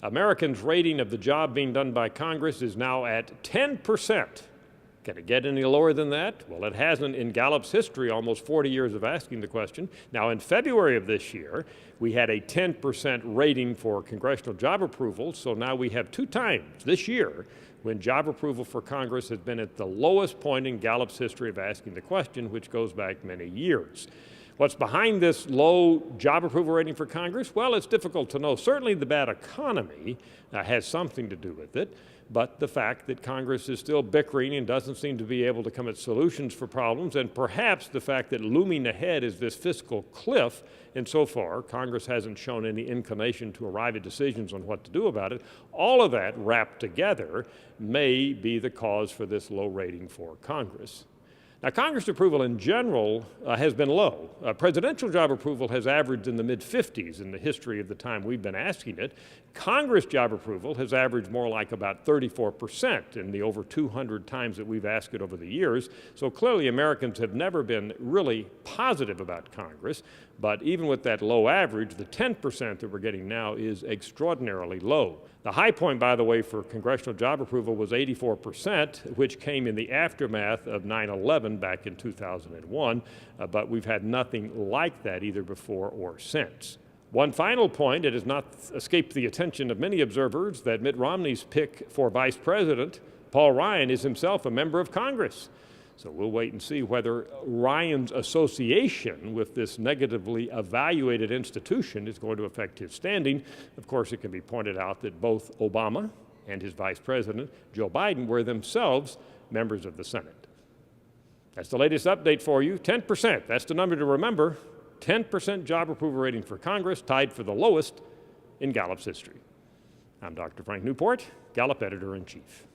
Americans' rating of the job being done by Congress is now at 10%. Can it get any lower than that? Well, it hasn't in Gallup's history, almost 40 years of asking the question. Now, in February of this year, we had a 10% rating for congressional job approval, so now we have 2 times this year when job approval for Congress has been at the lowest point in Gallup's history of asking the question, which goes back many years. What's behind this low job approval rating for Congress? Well, it's difficult to know. Certainly the bad economy has something to do with it, but the fact that Congress is still bickering and doesn't seem to be able to come at solutions for problems, and perhaps the fact that looming ahead is this fiscal cliff, and so far Congress hasn't shown any inclination to arrive at decisions on what to do about it, all of that wrapped together may be the cause for this low rating for Congress. Now, Congress approval in general has been low. Presidential job approval has averaged in the mid-50s in the history of the time we've been asking it. Congress job approval has averaged more like about 34% in the over 200 times that we've asked it over the years. So clearly Americans have never been really positive about Congress, but even with that low average, the 10% that we're getting now is extraordinarily low. The high point, by the way, for congressional job approval was 84%, which came in the aftermath of 9/11 back in 2001, but we've had nothing like that either before or since. One final point, it has not escaped the attention of many observers that Mitt Romney's pick for vice president, Paul Ryan, is himself a member of Congress. So we'll wait and see whether Ryan's association with this negatively evaluated institution is going to affect his standing. Of course, it can be pointed out that both Obama and his vice president, Joe Biden, were themselves members of the Senate. That's the latest update for you. 10%, that's the number to remember. 10% job approval rating for Congress, tied for the lowest in Gallup's history. I'm Dr. Frank Newport, Gallup Editor-in-Chief.